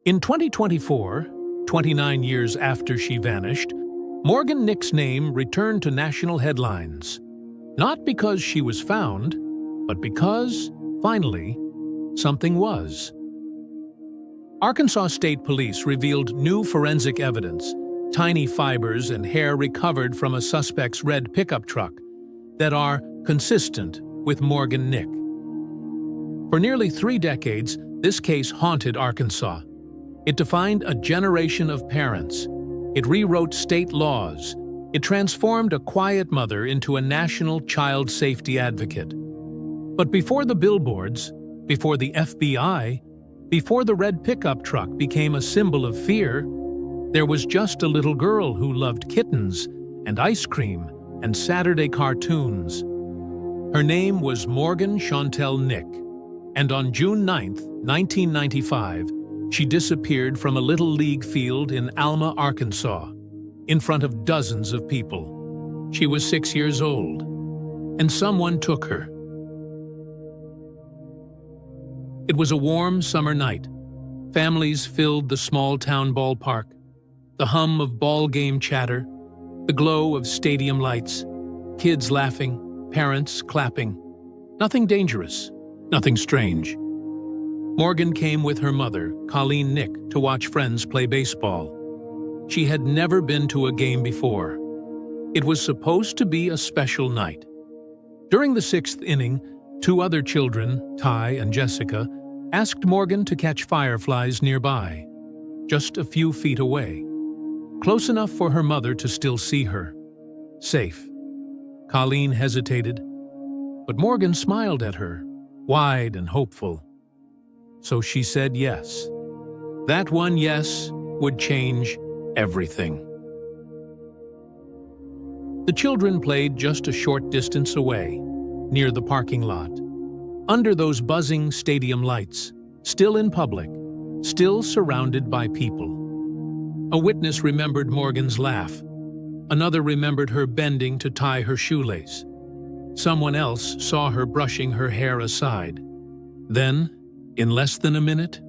In 2024, 29 years after she vanished, Morgan Nick's name returned to national headlines. Not because she was found, but because, finally, something was. Arkansas State Police revealed new forensic evidence, tiny fibers and hair recovered from a suspect's red pickup truck, that are consistent with Morgan Nick. For nearly 3 decades, this case haunted Arkansas. It defined a generation of parents. It rewrote state laws. It transformed a quiet mother into a national child safety advocate. But before the billboards, before the FBI, before the red pickup truck became a symbol of fear, there was just a little girl who loved kittens and ice cream and Saturday cartoons. Her name was Morgan Chantel Nick, and on June 9, 1995, she disappeared from a little league field in Alma, Arkansas, in front of dozens of people. She was 6 years old, and someone took her. It was a warm summer night. Families filled the small-town ballpark. The hum of ball game chatter, the glow of stadium lights, kids laughing, parents clapping. Nothing dangerous, nothing strange. Morgan came with her mother, Colleen Nick, to watch friends play baseball. She had never been to a game before. It was supposed to be a special night. During the 6th inning, 2 other children, Ty and Jessica, asked Morgan to catch fireflies nearby, just a few feet away, close enough for her mother to still see her. Safe. Colleen hesitated, but Morgan smiled at her, wide and hopeful. So she said yes. That one yes would change everything. The children played just a short distance away, near the parking lot, under those buzzing stadium lights, still in public, still surrounded by people. A witness remembered Morgan's laugh. Another remembered her bending to tie her shoelace. Someone else saw her brushing her hair aside. Then, in less than a minute,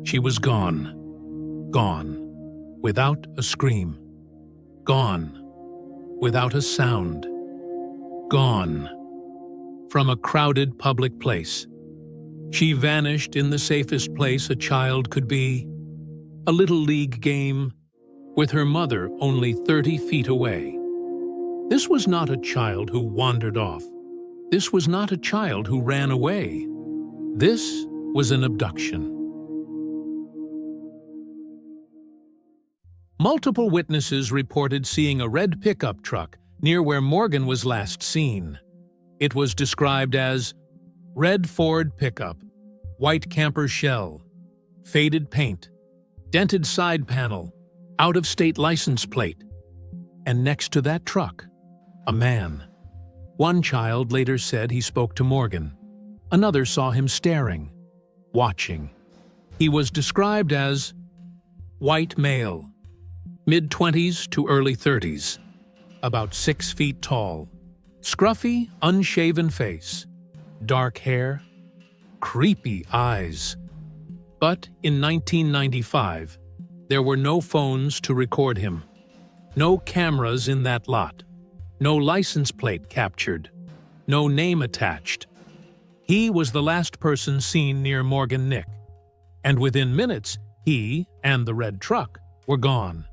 she was gone. Gone, without a scream. Gone, without a sound. Gone, from a crowded public place. She vanished in the safest place a child could be, a little league game, with her mother only 30 feet away. This was not a child who wandered off. This was not a child who ran away. This was an abduction. Multiple witnesses reported seeing a red pickup truck near where Morgan was last seen. It was described as red Ford pickup, white camper shell, faded paint, dented side panel, out-of-state license plate. And next to that truck, a man. One child later said he spoke to Morgan. Another saw him staring, watching. He was described as white male, mid-20s to early 30s, about 6 feet tall, scruffy, unshaven face, dark hair, creepy eyes. But in 1995, there were no phones to record him, no cameras in that lot, no license plate captured, no name attached. He was the last person seen near Morgan Nick, and within minutes, he and the red truck were gone.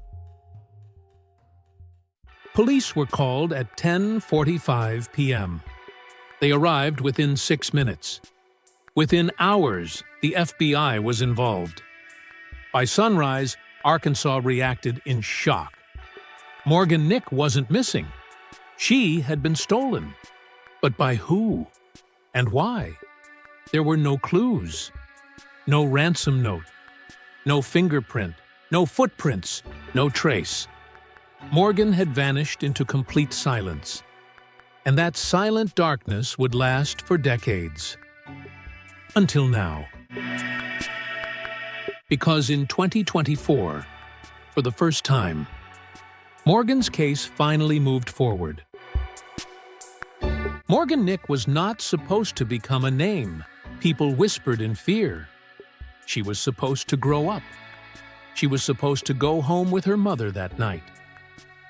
Police were called at 10:45 p.m. They arrived within 6 minutes. Within hours, the FBI was involved. By sunrise, Arkansas reacted in shock. Morgan Nick wasn't missing. She had been stolen. But by who? And why? There were no clues, no ransom note, no fingerprint, no footprints, no trace. Morgan had vanished into complete silence, and that silent darkness would last for decades. Until now. Because in 2024, for the first time, Morgan's case finally moved forward. Morgan Nick was not supposed to become a name people whispered in fear. She was supposed to grow up, She was supposed to go home with her mother that night.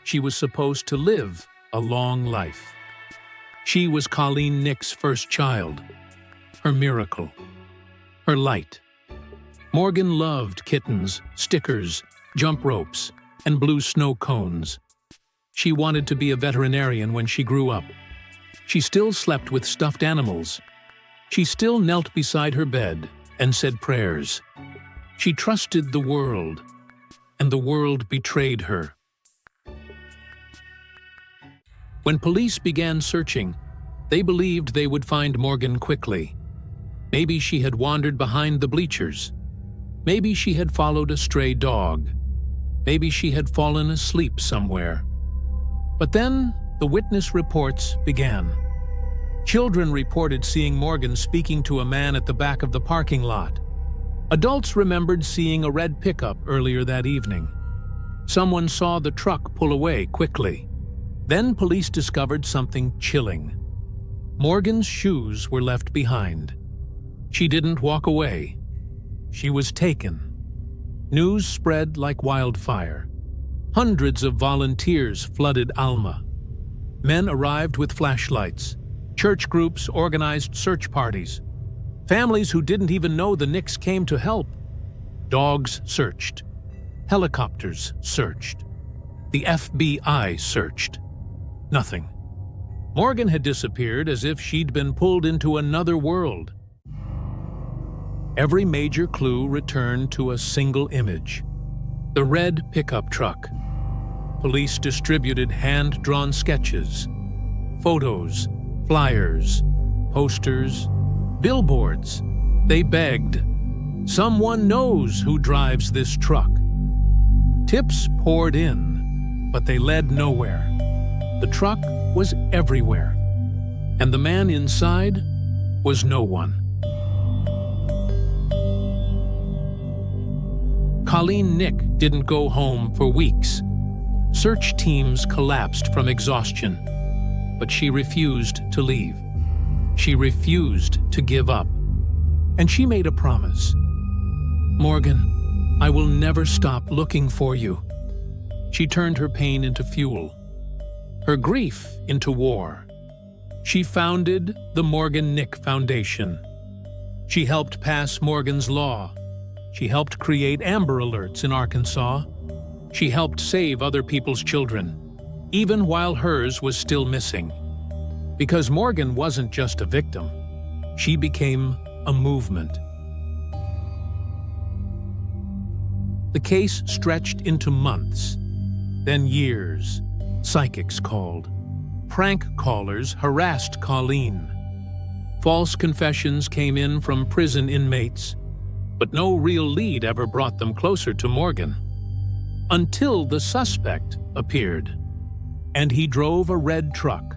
She was supposed to live a long life. She was Colleen Nick's first child, her miracle, her light. Morgan loved kittens, stickers, jump ropes, and blue snow cones. She wanted to be a veterinarian when she grew up. She still slept with stuffed animals. She still knelt beside her bed and said prayers. She trusted the world, and the world betrayed her. When police began searching, they believed they would find Morgan quickly. Maybe she had wandered behind the bleachers. Maybe she had followed a stray dog. Maybe she had fallen asleep somewhere. But then the witness reports began. Children reported seeing Morgan speaking to a man at the back of the parking lot. Adults remembered seeing a red pickup earlier that evening. Someone saw the truck pull away quickly. Then police discovered something chilling. Morgan's shoes were left behind. She didn't walk away. She was taken. News spread like wildfire. Hundreds of volunteers flooded Alma. Men arrived with flashlights. Church groups organized search parties. Families who didn't even know the Nicks came to help. Dogs searched. Helicopters searched. The FBI searched. Nothing. Morgan had disappeared as if she'd been pulled into another world. Every major clue returned to a single image: the red pickup truck. Police distributed hand-drawn sketches, photos, flyers, posters, billboards. They begged, "Someone knows who drives this truck." Tips poured in, but they led nowhere. The truck was everywhere, and the man inside was no one. Colleen Nick didn't go home for weeks. Search teams collapsed from exhaustion, but she refused to leave. She refused to give up, and she made a promise. "Morgan, I will never stop looking for you." She turned her pain into fuel, her grief into war. She founded the Morgan Nick Foundation. She helped pass Morgan's Law. She helped create Amber Alerts in Arkansas. She helped save other people's children, even while hers was still missing. Because Morgan wasn't just a victim, she became a movement. The case stretched into months, then years. Psychics called. Prank callers harassed Colleen. False confessions came in from prison inmates, but no real lead ever brought them closer to Morgan. Until the suspect appeared, and he drove a red truck.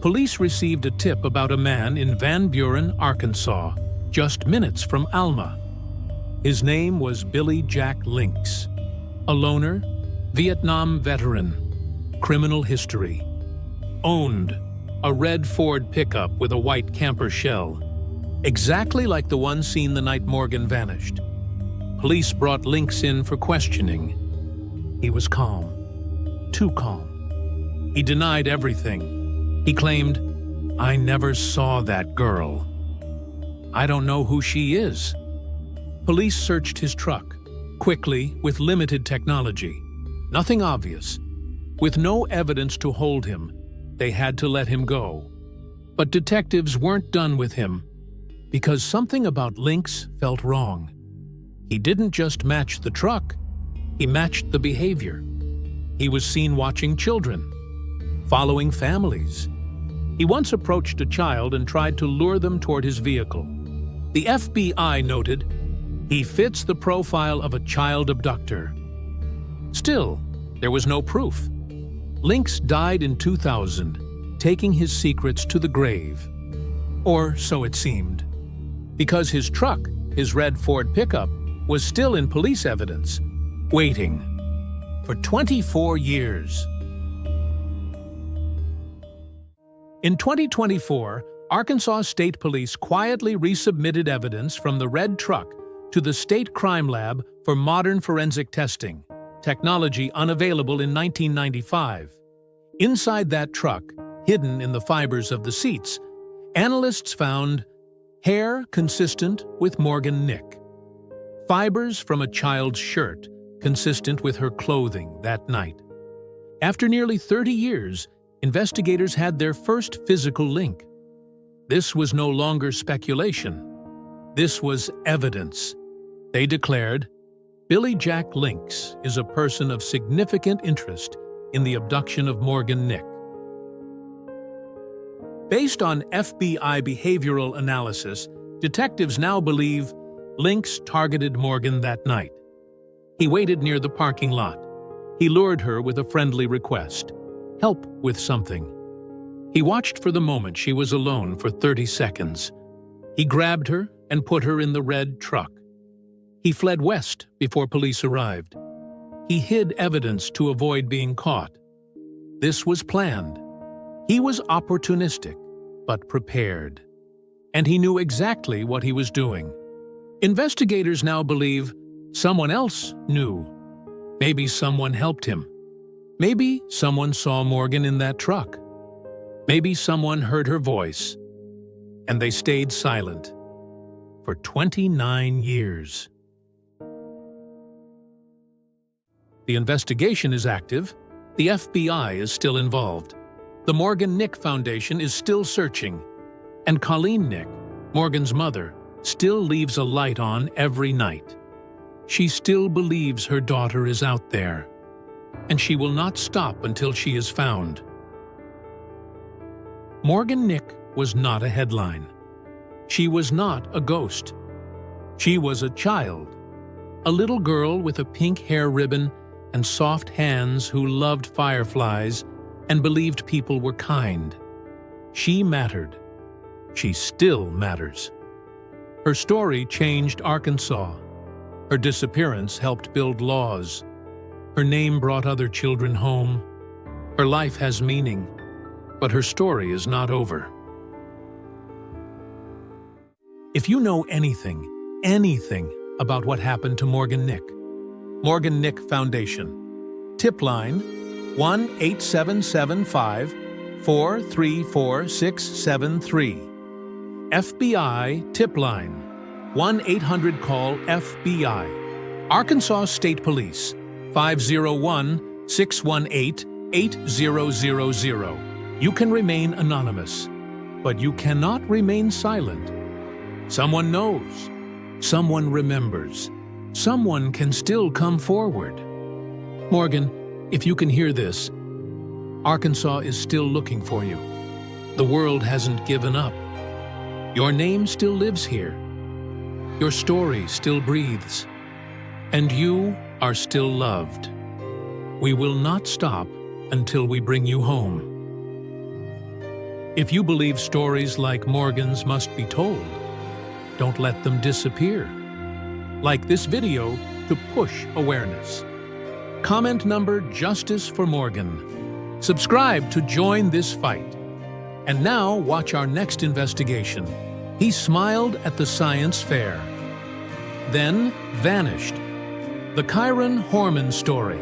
Police received a tip about a man in Van Buren, Arkansas, just minutes from Alma. His name was Billy Jack Lynx. A loner, Vietnam veteran, criminal history. Owned a red Ford pickup with a white camper shell, exactly like the one seen the night Morgan vanished. Police brought Lynx in for questioning. He was calm, too calm. He denied everything. He claimed, "I never saw that girl. I don't know who she is." Police searched his truck, quickly with limited technology. Nothing obvious. With no evidence to hold him, they had to let him go. But detectives weren't done with him, because something about Lynx felt wrong. He didn't just match the truck, he matched the behavior. He was seen watching children, following families. He once approached a child and tried to lure them toward his vehicle. The FBI noted, "He fits the profile of a child abductor." Still, there was no proof. Lynx died in 2000, taking his secrets to the grave. Or so it seemed. Because his truck, his red Ford pickup, was still in police evidence, waiting for 24 years. In 2024, Arkansas State Police quietly resubmitted evidence from the red truck to the state crime lab for modern forensic testing, technology unavailable in 1995. Inside that truck, hidden in the fibers of the seats, analysts found hair consistent with Morgan Nick, fibers from a child's shirt consistent with her clothing that night. After nearly 30 years, investigators had their first physical link. This was no longer speculation. This was evidence. They declared, Billy Jack Links is a person of significant interest in the abduction of Morgan Nick. Based on FBI behavioral analysis, detectives now believe Links targeted Morgan that night. He waited near the parking lot. He lured her with a friendly request, help with something. He watched for the moment she was alone for 30 seconds. He grabbed her and put her in the red truck. He fled west before police arrived. He hid evidence to avoid being caught. This was planned. He was opportunistic, but prepared. And he knew exactly what he was doing. Investigators now believe someone else knew. Maybe someone helped him. Maybe someone saw Morgan in that truck. Maybe someone heard her voice. And they stayed silent for 29 years. The investigation is active. The FBI is still involved. The Morgan Nick Foundation is still searching. And Colleen Nick, Morgan's mother, still leaves a light on every night. She still believes her daughter is out there, and she will not stop until she is found. Morgan Nick was not a headline. She was not a ghost. She was a child, a little girl with a pink hair ribbon and soft hands who loved fireflies and believed people were kind. She mattered. She still matters. Her story changed Arkansas. Her disappearance helped build laws. Her name brought other children home. Her life has meaning, but her story is not over. If you know anything about what happened to Morgan Nick, Morgan Nick Foundation, tip line 1-8775-434-673. FBI tip line 1-800-CALL-FBI. Arkansas State Police 501-618-8000. You can remain anonymous, but you cannot remain silent. Someone knows. Someone remembers. Someone can still come forward. Morgan, if you can hear this, Arkansas is still looking for you. The world hasn't given up. Your name still lives here. Your story still breathes. And you are still loved. We will not stop until we bring you home. If you believe stories like Morgan's must be told, don't let them disappear. Like this video to push awareness. Comment number Justice for Morgan. Subscribe to join this fight. And now watch our next investigation. He smiled at the science fair, then vanished. The Kyron Horman story.